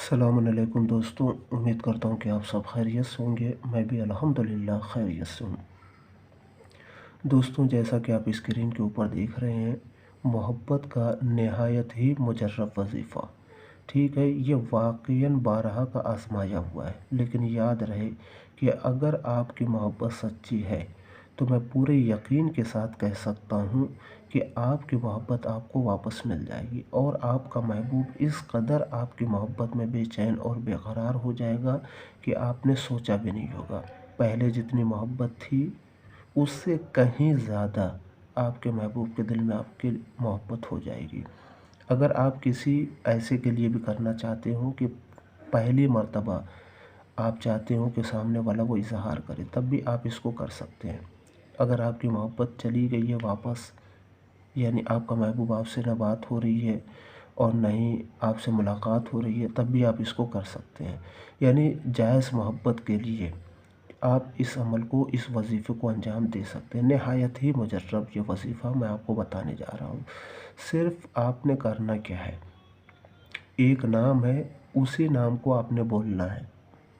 السلام علیکم دوستوں، امید کرتا ہوں کہ آپ سب خیریت سے ہوں گے۔ میں بھی الحمدللہ خیریت سے ہوں۔ دوستوں، جیسا کہ آپ اسکرین کے اوپر دیکھ رہے ہیں، محبت کا نہایت ہی مجرب وظیفہ، ٹھیک ہے، یہ واقعاً بارہا کا آزمایا ہوا ہے۔ لیکن یاد رہے کہ اگر آپ کی محبت سچی ہے تو میں پورے یقین کے ساتھ کہہ سکتا ہوں کہ آپ کی محبت آپ کو واپس مل جائے گی، اور آپ کا محبوب اس قدر آپ کی محبت میں بے چین اور بے قرار ہو جائے گا کہ آپ نے سوچا بھی نہیں ہوگا۔ پہلے جتنی محبت تھی اس سے کہیں زیادہ آپ کے محبوب کے دل میں آپ کی محبت ہو جائے گی۔ اگر آپ کسی ایسے کے لیے بھی کرنا چاہتے ہو کہ پہلی مرتبہ آپ چاہتے ہو کہ سامنے والا وہ اظہار کرے، تب بھی آپ اس کو کر سکتے ہیں۔ اگر آپ کی محبت چلی گئی ہے واپس، یعنی آپ کا محبوب آپ سے نہ بات ہو رہی ہے اور نہ ہی آپ سے ملاقات ہو رہی ہے، تب بھی آپ اس کو کر سکتے ہیں۔ یعنی جائز محبت کے لیے آپ اس عمل کو، اس وظیفے کو انجام دے سکتے ہیں۔ نہایت ہی مجرب یہ وظیفہ میں آپ کو بتانے جا رہا ہوں۔ صرف آپ نے کرنا کیا ہے، ایک نام ہے، اسی نام کو آپ نے بولنا ہے،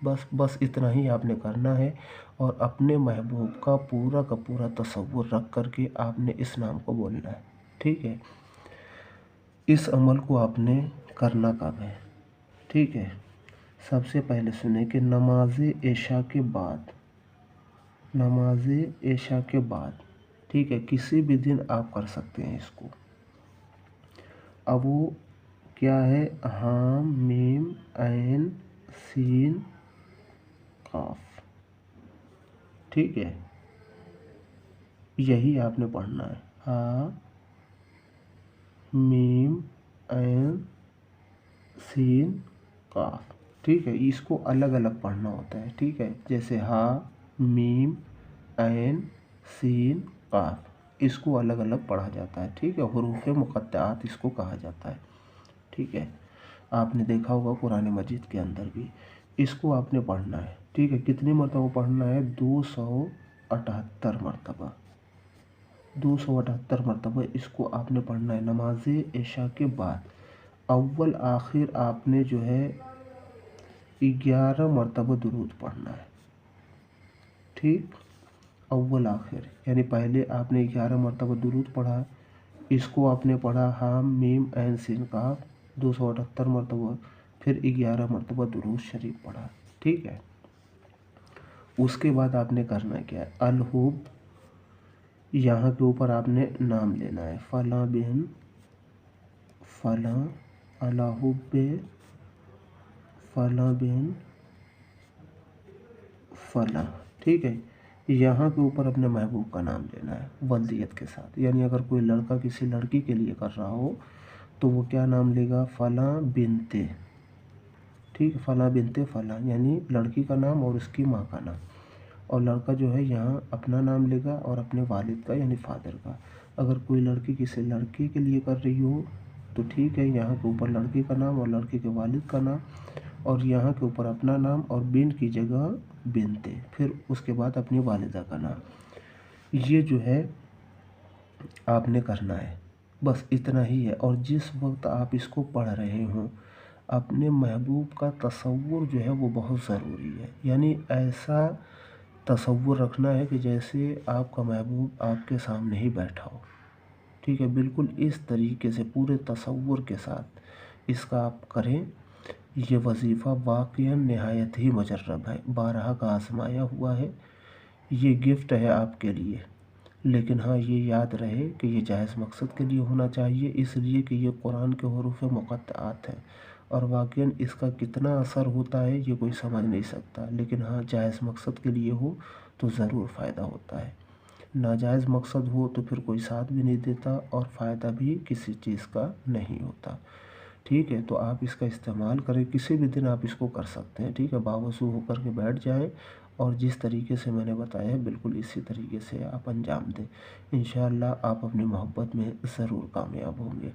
بس اتنا ہی آپ نے کرنا ہے، اور اپنے محبوب کا پورا تصور رکھ کر کے آپ نے اس نام کو بولنا ہے، ٹھیک ہے۔ اس عمل کو آپ نے کرنا کب ہے، ٹھیک ہے۔ سب سے پہلے سنیں کہ نماز عشاء کے بعد، ٹھیک ہے، کسی بھی دن آپ کر سکتے ہیں اس کو۔ اب وہ کیا ہے؟ حام میم عین سین قاف، ٹھیک ہے، یہی آپ نے پڑھنا ہے، ہا میم عین سین قاف، ٹھیک ہے۔ اس کو الگ الگ پڑھنا ہوتا ہے، ٹھیک ہے، جیسے ہا میم عین سین قاف، اس کو الگ الگ پڑھا جاتا ہے، ٹھیک ہے۔ حروف مقطعات اس کو کہا جاتا ہے، ٹھیک ہے۔ آپ نے دیکھا ہوگا قرآن مجید کے اندر بھی اس کو آپ نے پڑھنا ہے، ٹھیک ہے۔ کتنی مرتبہ پڑھنا ہے؟ 278 مرتبہ، 278 مرتبہ اس کو آپ نے پڑھنا ہے نماز عشاء کے بعد۔ اول آخر آپ نے جو ہے 11 مرتبہ درود پڑھنا ہے، ٹھیک، اول آخر، یعنی پہلے آپ نے 11 مرتبہ درود پڑھا، اس کو آپ نے پڑھا حام میم عین سین قاف 278 مرتبہ، پھر 11 مرتبہ درود شریف پڑھا، ٹھیک ہے۔ اس کے بعد آپ نے کرنا کیا ہے؟ الحب، یہاں کے اوپر آپ نے نام لینا ہے، فلاں بن فلاں، الحب فلاں بن فلاں، ٹھیک ہے۔ یہاں کے اوپر اپنے محبوب کا نام لینا ہے ولدیت کے ساتھ، یعنی اگر کوئی لڑکا کسی لڑکی کے لیے کر رہا ہو تو وہ کیا نام لے گا؟ فلاں بنتے، ٹھیک، فلاں بنتے فلاں، یعنی لڑکی کا نام اور اس کی ماں کا نام، اور لڑکا جو ہے یہاں اپنا نام لے گا اور اپنے والد کا یعنی فادر کا۔ اگر کوئی لڑکی کسی لڑکی کے لیے کر رہی ہو تو ٹھیک ہے، یہاں کے اوپر لڑکی کا نام اور لڑکی کے والد کا نام، اور یہاں کے اوپر اپنا نام اور بن کی جگہ بنتے، پھر اس کے بعد اپنی والدہ کا نام۔ یہ جو ہے آپ نے کرنا ہے، بس اتنا ہی ہے۔ اور جس وقت آپ اس کو پڑھ رہے ہوں، اپنے محبوب کا تصور جو ہے وہ بہت ضروری ہے، یعنی ایسا تصور رکھنا ہے کہ جیسے آپ کا محبوب آپ کے سامنے ہی بیٹھا ہو، ٹھیک ہے۔ بالکل اس طریقے سے پورے تصور کے ساتھ اس کا آپ کریں۔ یہ وظیفہ واقعاً نہایت ہی مجرب ہے، بارہا کا آزمایا ہوا ہے، یہ گفٹ ہے آپ کے لیے۔ لیکن ہاں، یہ یاد رہے کہ یہ جائز مقصد کے لیے ہونا چاہیے، اس لیے کہ یہ قرآن کے حروف مقطعات ہیں، اور واقعاً اس کا کتنا اثر ہوتا ہے یہ کوئی سمجھ نہیں سکتا۔ لیکن ہاں، جائز مقصد کے لیے ہو تو ضرور فائدہ ہوتا ہے، ناجائز مقصد ہو تو پھر کوئی ساتھ بھی نہیں دیتا اور فائدہ بھی کسی چیز کا نہیں ہوتا، ٹھیک ہے۔ تو آپ اس کا استعمال کریں، کسی بھی دن آپ اس کو کر سکتے ہیں، ٹھیک ہے۔ باوضو ہو کر کے بیٹھ جائیں اور جس طریقے سے میں نے بتایا ہے بالکل اسی طریقے سے آپ انجام دیں، انشاءاللہ آپ اپنی محبت میں ضرور کامیاب ہوں گے۔